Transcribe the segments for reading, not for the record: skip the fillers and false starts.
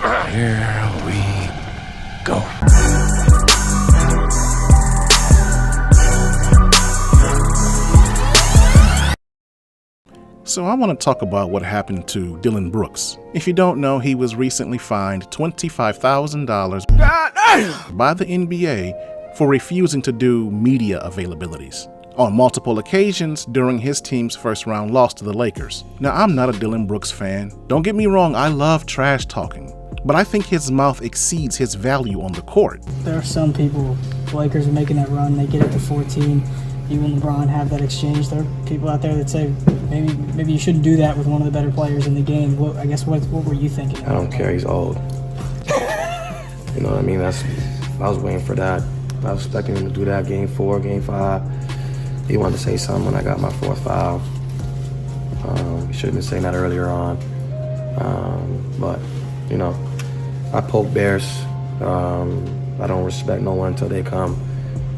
Here we go. So I want to talk about what happened to Dillon Brooks. If you don't know, he was recently fined $25,000 by the NBA for refusing to do media availabilities on multiple occasions during his team's first round loss to the Lakers. Now, I'm not a Dillon Brooks fan. Don't get me wrong, I love trash talking, but I think his mouth exceeds his value on the court. There are some people, the Lakers are making that run, they get it to 14. You and LeBron have that exchange. There are people out there that say maybe you shouldn't do that with one of the better players in the game. What were you thinking? I don't care. He's old. You know what I mean? I was waiting for that. I was expecting him to do that game 4, game 5. He wanted to say something when I got my 4th foul. He should have been saying that earlier on. But you know, I poke bears. I don't respect no one until they come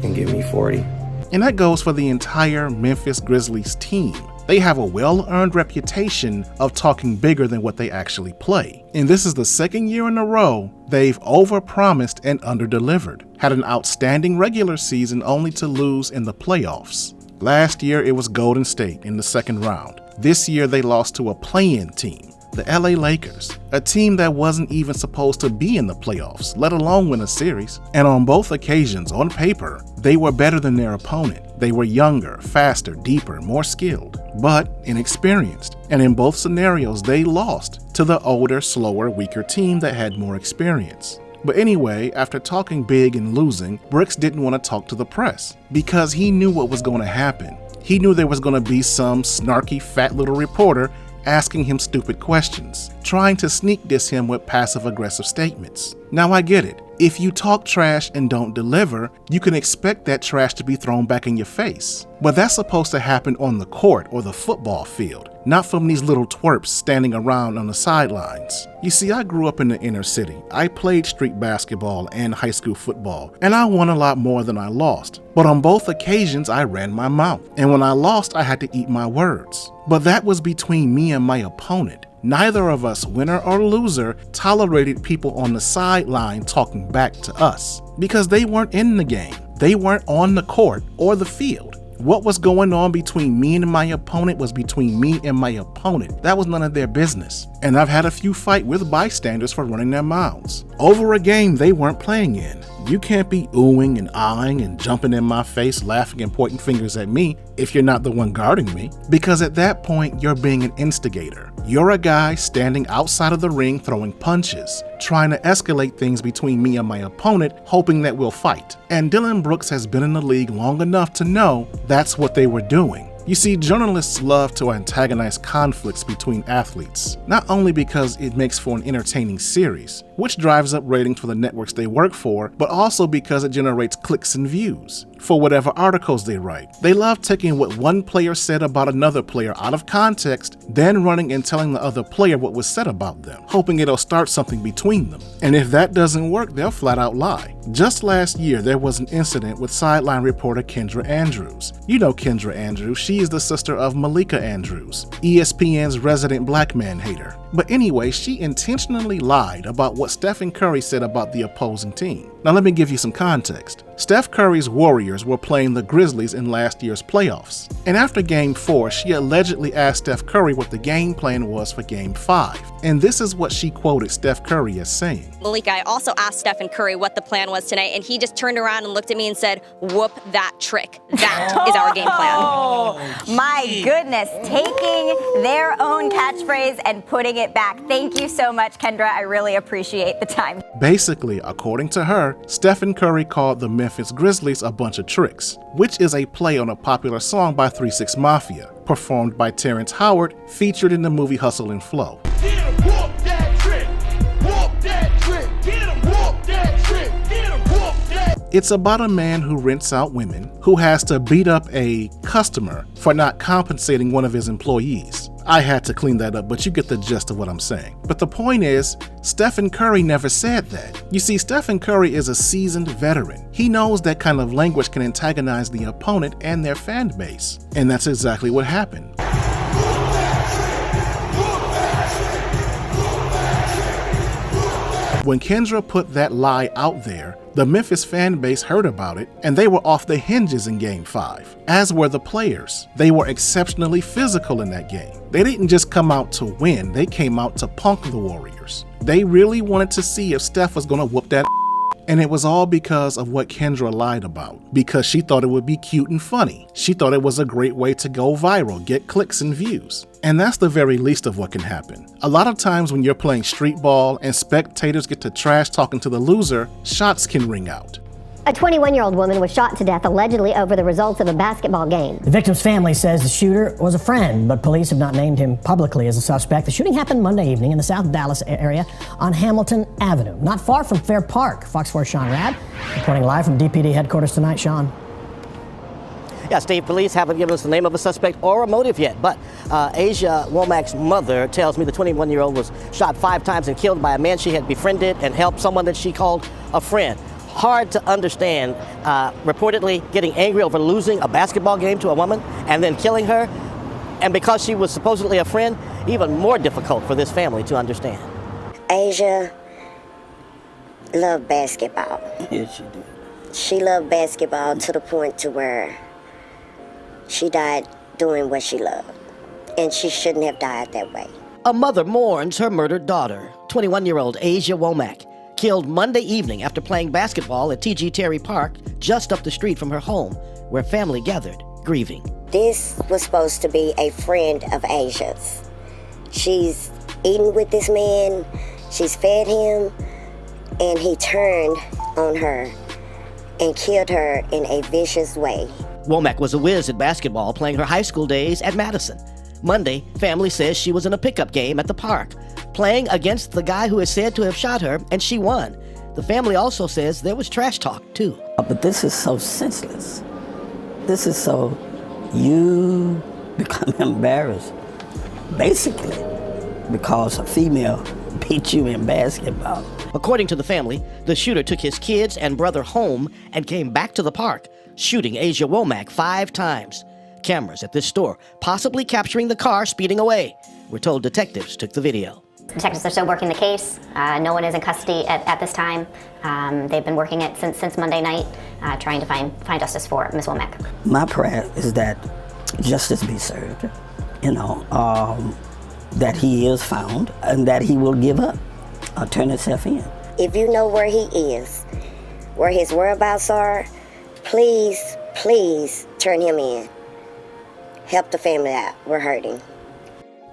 and give me 40. And that goes for the entire Memphis Grizzlies team. They have a well-earned reputation of talking bigger than what they actually play. And this is the second year in a row they've overpromised and underdelivered. Had an outstanding regular season only to lose in the playoffs. Last year it was Golden State in the second round. This year they lost to a play-in team, the LA Lakers, a team that wasn't even supposed to be in the playoffs, let alone win a series. And on both occasions, on paper, they were better than their opponent. They were younger, faster, deeper, more skilled, but inexperienced. And in both scenarios, they lost to the older, slower, weaker team that had more experience. But anyway, after talking big and losing, Brooks didn't want to talk to the press because he knew what was going to happen. He knew there was going to be some snarky, fat little reporter asking him stupid questions, trying to sneak diss him with passive-aggressive statements. Now I get it. If you talk trash and don't deliver, you can expect that trash to be thrown back in your face. But that's supposed to happen on the court or the football field, not from these little twerps standing around on the sidelines. You see, I grew up in the inner city. I played street basketball and high school football, and I won a lot more than I lost. But on both occasions, I ran my mouth. And when I lost, I had to eat my words. But that was between me and my opponent. Neither of us, winner or loser, tolerated people on the sideline talking back to us because they weren't in the game. They weren't on the court or the field. What was going on between me and my opponent was between me and my opponent. That was none of their business. And I've had a few fights with bystanders for running their mouths over a game they weren't playing in. You can't be oohing and eyeing and jumping in my face, laughing and pointing fingers at me if you're not the one guarding me, because at that point, you're being an instigator. You're a guy standing outside of the ring throwing punches, trying to escalate things between me and my opponent, hoping that we'll fight. And Dillon Brooks has been in the league long enough to know that's what they were doing. You see, journalists love to antagonize conflicts between athletes, not only because it makes for an entertaining series, which drives up ratings for the networks they work for, but also because it generates clicks and views for whatever articles they write. They love taking what one player said about another player out of context, then running and telling the other player what was said about them, hoping it'll start something between them. And if that doesn't work, they'll flat out lie. Just last year, there was an incident with sideline reporter Kendra Andrews. You know Kendra Andrews, she is the sister of Malika Andrews, ESPN's resident black man hater. But anyway, she intentionally lied about what Stephen Curry said about the opposing team. Now let me give you some context. Steph Curry's Warriors were playing the Grizzlies in last year's playoffs. And after Game 4, she allegedly asked Steph Curry what the game plan was for Game 5. And this is what she quoted Steph Curry as saying. Malika, I also asked Stephen Curry what the plan was tonight, and he just turned around and looked at me and said, "Whoop that trick. That is our game plan." My goodness, taking their own catchphrase and putting it back. Thank you so much, Kendra. I really appreciate the time. Basically, according to her, Stephen Curry called the Memphis Grizzlies a bunch of tricks, which is a play on a popular song by 3 6 Mafia, performed by Terrence Howard, featured in the movie Hustle and Flow. It's about a man who rents out women, who has to beat up a customer for not compensating one of his employees. I had to clean that up, but you get the gist of what I'm saying. But the point is, Stephen Curry never said that. You see, Stephen Curry is a seasoned veteran. He knows that kind of language can antagonize the opponent and their fan base. And that's exactly what happened. When Kendra put that lie out there, the Memphis fan base heard about it, and they were off the hinges in Game 5, as were the players. They were exceptionally physical in that game. They didn't just come out to win, they came out to punk the Warriors. They really wanted to see if Steph was gonna whoop that. And it was all because of what Kendra lied about, because she thought it would be cute and funny. She thought it was a great way to go viral, get clicks and views. And that's the very least of what can happen. A lot of times when you're playing street ball and spectators get to trash talking to the loser, shots can ring out. A 21-year-old woman was shot to death allegedly over the results of a basketball game. The victim's family says the shooter was a friend, but police have not named him publicly as a suspect. The shooting happened Monday evening in the South Dallas area on Hamilton Avenue, not far from Fair Park. Fox 4's Sean Rad reporting live from DPD headquarters tonight. Sean. Yeah, Steve, police haven't given us the name of a suspect or a motive yet, but Asia Womack's mother tells me the 21-year-old was shot 5 times and killed by a man she had befriended and helped someone that she called a friend. Hard to understand, reportedly getting angry over losing a basketball game to a woman and then killing her. And because she was supposedly a friend, even more difficult for this family to understand. Asia loved basketball. Yes, she did. She loved basketball to the point to where she died doing what she loved. And she shouldn't have died that way. A mother mourns her murdered daughter, 21-year-old Asia Womack, killed Monday evening after playing basketball at T.G. Terry Park, just up the street from her home, where family gathered, grieving. This was supposed to be a friend of Asia's. She's eaten with this man, she's fed him, and he turned on her and killed her in a vicious way. Womack was a whiz at basketball, playing her high school days at Madison. Monday, family says she was in a pickup game at the park, playing against the guy who is said to have shot her, and she won. The family also says there was trash talk, too. But this is so senseless. This is so, you become embarrassed, basically, because a female beat you in basketball. According to the family, the shooter took his kids and brother home and came back to the park, shooting Asia Womack 5 times. Cameras at this store possibly capturing the car speeding away. We're told detectives took the video. Detectives are still working the case. No one is in custody at this time. They've been working it since Monday night, trying to find justice for Ms. Womack. My prayer is that justice be served, that he is found and that he will give up, turn himself in. If you know where he is, where his whereabouts are, please, please turn him in. Help the family out. We're hurting.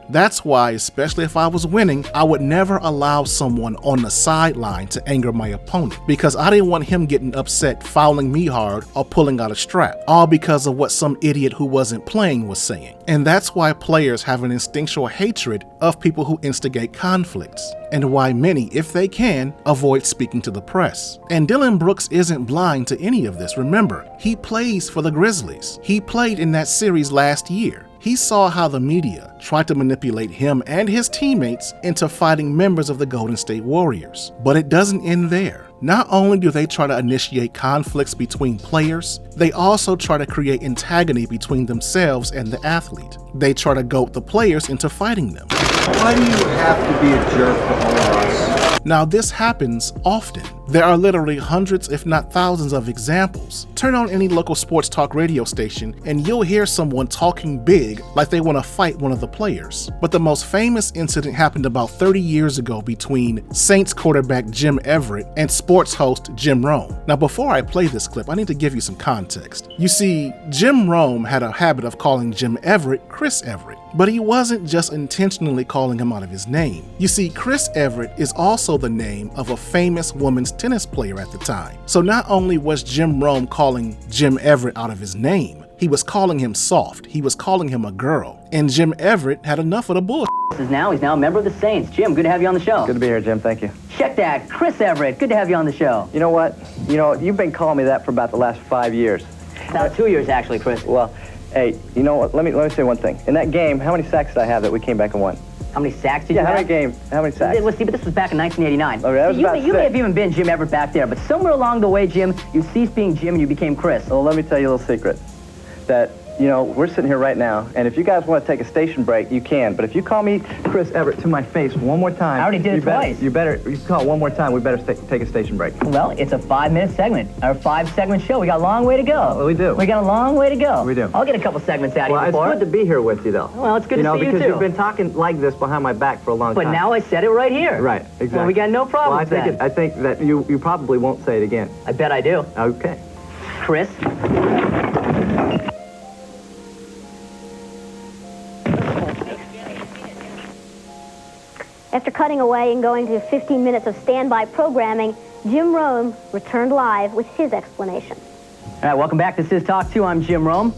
That's why, especially if I was winning, I would never allow someone on the sideline to anger my opponent, because I didn't want him getting upset, fouling me hard, or pulling out a strap, all because of what some idiot who wasn't playing was saying. And that's why players have an instinctual hatred of people who instigate conflicts, and why many, if they can, avoid speaking to the press. And Dillon Brooks isn't blind to any of this. Remember, he plays for the Grizzlies. He played in that series last year. He saw how the media tried to manipulate him and his teammates into fighting members of the Golden State Warriors. But it doesn't end there. Not only do they try to initiate conflicts between players, they also try to create antagony between themselves and the athlete. They try to goad the players into fighting them. Why do you have to be a jerk to all of us? Now, this happens often. There are literally hundreds, if not thousands, of examples. Turn on any local sports talk radio station and you'll hear someone talking big like they want to fight one of the players. But the most famous incident happened about 30 years ago between Saints quarterback Jim Everett and sports host Jim Rome. Now, before I play this clip, I need to give you some context. You see, Jim Rome had a habit of calling Jim Everett Chris Everett. But he wasn't just intentionally calling him out of his name. You see, Chris Everett is also the name of a famous women's tennis player at the time. So not only was Jim Rome calling Jim Everett out of his name, he was calling him soft. He was calling him a girl. And Jim Everett had enough of the bullshit. He's now a member of the Saints. Jim, good to have you on the show. Good to be here, Jim. Thank you. Check that. Chris Everett, good to have you on the show. You know what? You've been calling me that for about the last 5 years. About 2 years, actually, Chris. Well, hey, you know what? Let me say one thing. In that game, how many sacks did I have that we came back and won? How many sacks did you have? How many sacks? Let's see, but this was back in 1989. Okay, that was about you may have even been Jim Everett back there, but somewhere along the way, Jim, you ceased being Jim and you became Chris. Well, let me tell you a little secret. That, you know, we're sitting here right now, and if you guys want to take a station break, you can. But if you call me Chris Everett to my face one more time, I already did it twice. You call it one more time. We better take a station break. Well, it's a 5-minute segment, our 5-segment show. We got a long way to go. Well, we do. We got a long way to go. We do. I'll get a couple segments out of you before. Well, it's good to be here with you, though. Well, it's good to see you because too. you've been talking like this behind my back for a long time. But now I said it right here. Right, exactly. Well, we got no problem with that. I think that you probably won't say it again. I bet I do. Okay. Chris? After cutting away and going to 15 minutes of standby programming, Jim Rome returned live with his explanation. All right, welcome back. This is Talk 2. I'm Jim Rome.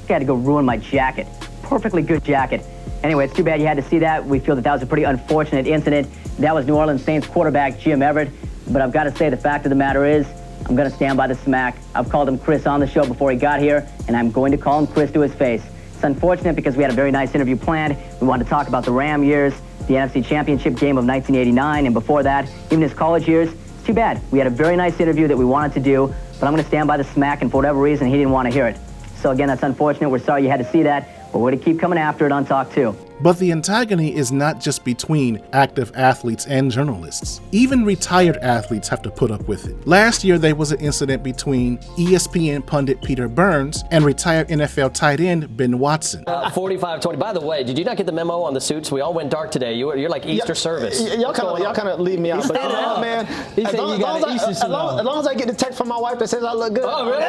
I had to go ruin my jacket. Perfectly good jacket. Anyway, it's too bad you had to see that. We feel that that was a pretty unfortunate incident. That was New Orleans Saints quarterback Jim Everett. But I've got to say, the fact of the matter is, I'm going to stand by the smack. I've called him Chris on the show before he got here, and I'm going to call him Chris to his face. It's unfortunate because we had a very nice interview planned. We wanted to talk about the Ram years, the NFC Championship game of 1989, and before that, even his college years. It's too bad. We had a very nice interview that we wanted to do, but I'm going to stand by the smack, and for whatever reason, he didn't want to hear it. So again, that's unfortunate. We're sorry you had to see that, but we're going to keep coming after it on Talk 2. But the antagony is not just between active athletes and journalists. Even retired athletes have to put up with it. Last year, there was an incident between ESPN pundit Peter Burns and retired NFL tight end Ben Watson. 45-20. By the way, did you not get the memo on the suits? We all went dark today. You're like Easter service. Y'all kind of leave me out. But man, as long as I get the text from my wife that says I look good. Oh, really?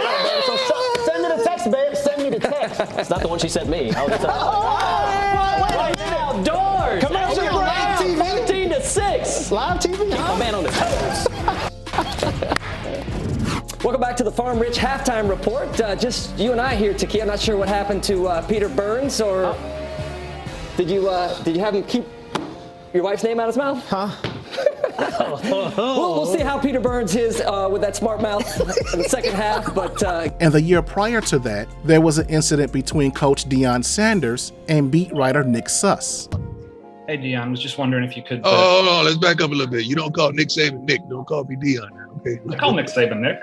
So send me the text, babe. Send me the text. It's not the one she sent me. I was Wait. Outdoors. Commercial live TV. 13 to 6. Live TV. Keep my man on his toes. Welcome back to the Farm Rich halftime report. Just you and I here, Taki. I'm not sure what happened to Peter Burns, or did you have him keep your wife's name out of his mouth? Huh? We'll see how Peter Burns is with that smart mouth in the second half. But and the year prior to that, there was an incident between Coach Deion Sanders and beat writer Nick Suss. Hey, Deion, I was just wondering if you could... hold on, let's back up a little bit. You don't call Nick Saban Nick. Don't call me Deion, okay? I call Nick Saban Nick.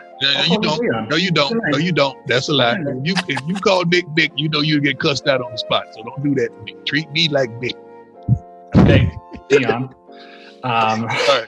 You don't. No, you don't. No, you don't. That's a lie. If you call Nick Nick, you know you get cussed out on the spot. So don't do that to me. Treat me like Nick. Okay, Deion. All right.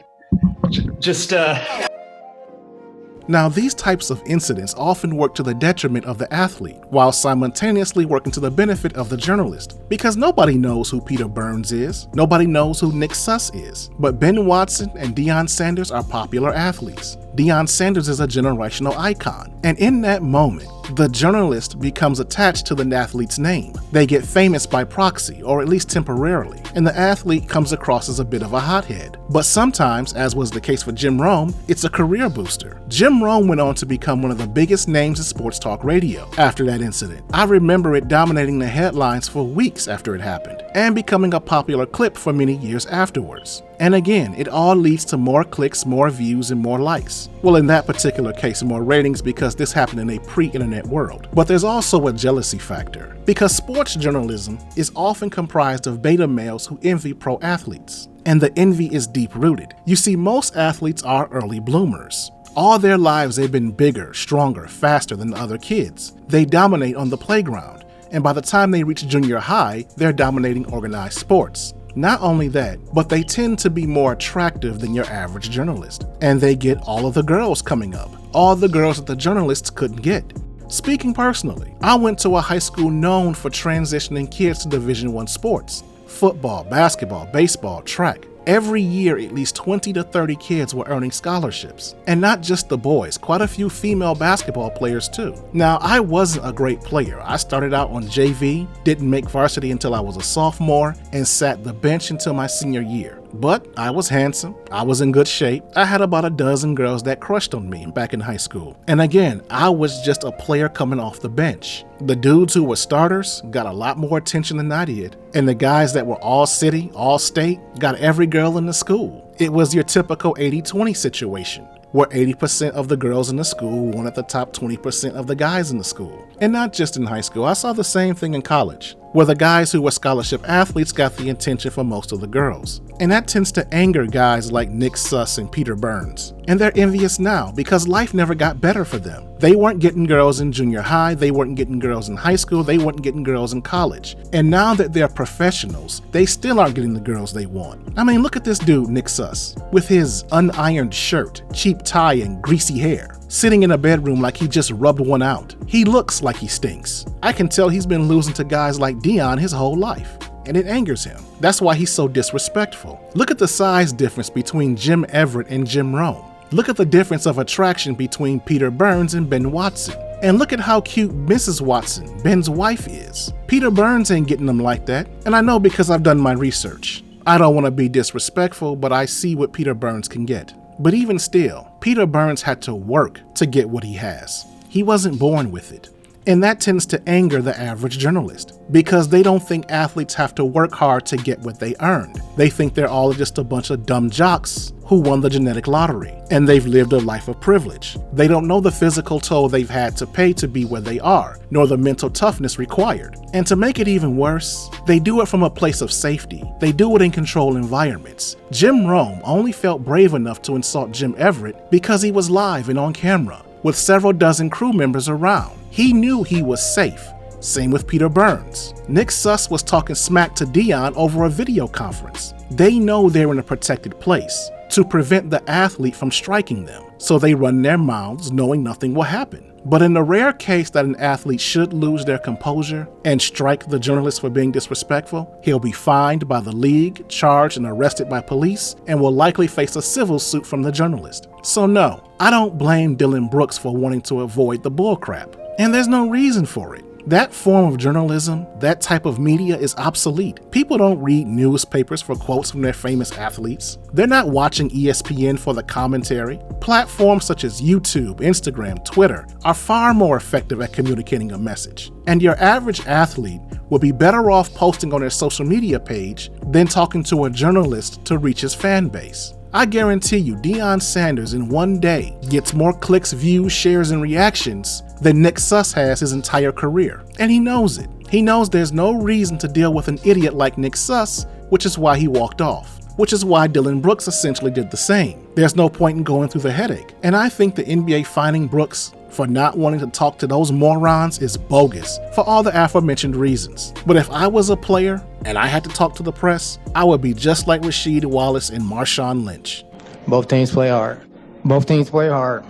Now, these types of incidents often work to the detriment of the athlete, while simultaneously working to the benefit of the journalist. Because nobody knows who Peter Burns is, nobody knows who Nick Suss is. But Ben Watson and Deion Sanders are popular athletes. Deion Sanders is a generational icon. And in that moment, the journalist becomes attached to the athlete's name. They get famous by proxy, or at least temporarily, and the athlete comes across as a bit of a hothead. But sometimes, as was the case for Jim Rome, it's a career booster. Jim Rome went on to become one of the biggest names in sports talk radio after that incident. I remember it dominating the headlines for weeks after it happened, and becoming a popular clip for many years afterwards. And again, it all leads to more clicks, more views, and more likes. Well, in that particular case, more ratings because this happened in a pre-internet world. But there's also a jealousy factor, because sports journalism is often comprised of beta males who envy pro athletes. And the envy is deep-rooted. You see, most athletes are early bloomers. All their lives they've been bigger, stronger, faster than the other kids. They dominate on the playground, and by the time they reach junior high, they're dominating organized sports. Not only that, but they tend to be more attractive than your average journalist. And they get all of the girls coming up, all the girls that the journalists couldn't get. Speaking personally, I went to a high school known for transitioning kids to Division I sports. Football, basketball, baseball, track. Every year, at least 20 to 30 kids were earning scholarships. And not just the boys, quite a few female basketball players too. Now, I wasn't a great player. I started out on JV, didn't make varsity until I was a sophomore, and sat the bench until my senior year. But I was handsome, I was in good shape, I had about a dozen girls that crushed on me back in high school. And again, I was just a player coming off the bench. The dudes who were starters got a lot more attention than I did, and the guys that were all city, all state, got every girl in the school. It was your typical 80-20 situation, where 80% of the girls in the school wanted the top 20% of the guys in the school. And not just in high school, I saw the same thing in college. where the guys who were scholarship athletes got the attention for most of the girls. And that tends to anger guys like Nick Suss and Peter Burns. And they're envious now because life never got better for them. They weren't getting girls in junior high, they weren't getting girls in high school, they weren't getting girls in college. And now that they're professionals, they still aren't getting the girls they want. I mean, look at this dude, Nick Suss, with his unironed shirt, cheap tie, and greasy hair, sitting in a bedroom like he just rubbed one out. He looks like he stinks. I can tell he's been losing to guys like Deion his whole life, and it angers him. That's why he's so disrespectful. Look at the size difference between Jim Everett and Jim Rome. Look at the difference of attraction between Peter Burns and Ben Watson. And look at how cute Mrs. Watson, Ben's wife, is. Peter Burns ain't getting them like that, and I know because I've done my research. I don't want to be disrespectful, but I see what Peter Burns can get. But even still, Peter Burns had to work to get what he has. He wasn't born with it. And that tends to anger the average journalist because they don't think athletes have to work hard to get what they earned. They think they're all just a bunch of dumb jocks who won the genetic lottery and they've lived a life of privilege. They don't know the physical toll they've had to pay to be where they are, nor the mental toughness required. And to make it even worse, they do it from a place of safety. They do it in controlled environments. Jim Rome only felt brave enough to insult Jim Everett because he was live and on camera with several dozen crew members around. He knew he was safe. Same with Peter Burns. Nick Suss was talking smack to Deion over a video conference. They know they're in a protected place to prevent the athlete from striking them, so they run their mouths knowing nothing will happen. But in the rare case that an athlete should lose their composure and strike the journalist for being disrespectful, he'll be fined by the league, charged and arrested by police, and will likely face a civil suit from the journalist. So no, I don't blame Dillon Brooks for wanting to avoid the bullcrap. And there's no reason for it. That form of journalism, that type of media is obsolete. People don't read newspapers for quotes from their famous athletes. They're not watching ESPN for the commentary. Platforms such as YouTube, Instagram, Twitter are far more effective at communicating a message. And your average athlete will be better off posting on their social media page than talking to a journalist to reach his fan base. I guarantee you Deion Sanders in one day gets more clicks, views, shares, and reactions than Nick Suss has his entire career. And he knows it. He knows there's no reason to deal with an idiot like Nick Suss, which is why he walked off. Which is why Dillon Brooks essentially did the same. There's no point in going through the headache. And I think the NBA fining Brooks for not wanting to talk to those morons is bogus for all the aforementioned reasons. But if I was a player and I had to talk to the press, I would be just like Rasheed Wallace and Marshawn Lynch. Both teams play hard. Both teams play hard.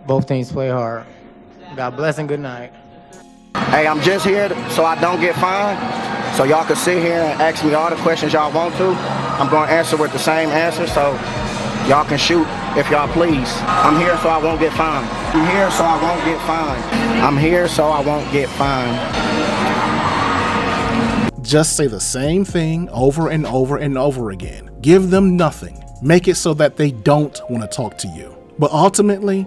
Both teams play hard. God bless and good night. Hey, I'm just here so I don't get fined. So y'all can sit here and ask me all the questions y'all want to. I'm going to answer with the same answer, so y'all can shoot if y'all please. I'm here so I won't get fined. I'm here so I won't get fined. I'm here so I won't get fined. Just say the same thing over and over and over again. Give them nothing. Make it so that they don't want to talk to you. But ultimately,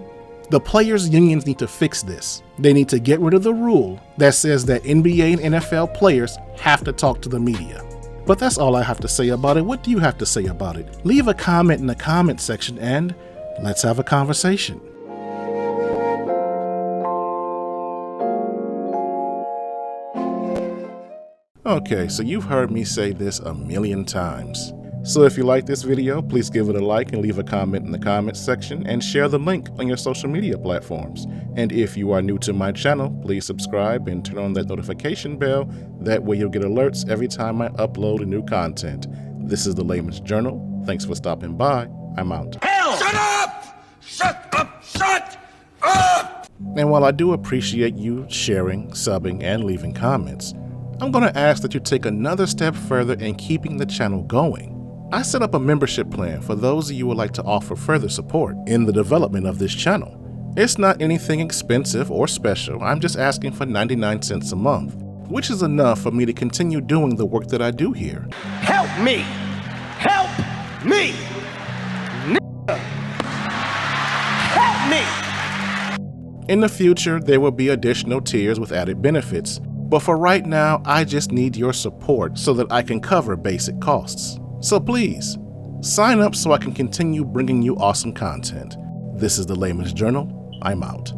the players' unions need to fix this. They need to get rid of the rule that says that NBA and NFL players have to talk to the media. But that's all I have to say about it. What do you have to say about it? Leave a comment in the comment section and let's have a conversation. Okay, so you've heard me say this a million times. So if you like this video, please give it a like and leave a comment in the comments section and share the link on your social media platforms. And if you are new to my channel, please subscribe and turn on that notification bell. That way you'll get alerts every time I upload new content. This is the Layman's Journal. Thanks for stopping by. I'm out. Hell! Shut up! Shut up! Shut up! And while I do appreciate you sharing, subbing, and leaving comments, I'm going to ask that you take another step further in keeping the channel going. I set up a membership plan for those of you who would like to offer further support in the development of this channel. It's not anything expensive or special. I'm just asking for 99 cents a month, which is enough for me to continue doing the work that I do here. Help me! Help me! Help me! In the future, there will be additional tiers with added benefits, but for right now, I just need your support so that I can cover basic costs. So please, sign up so I can continue bringing you awesome content. This is the Layman's Journal. I'm out.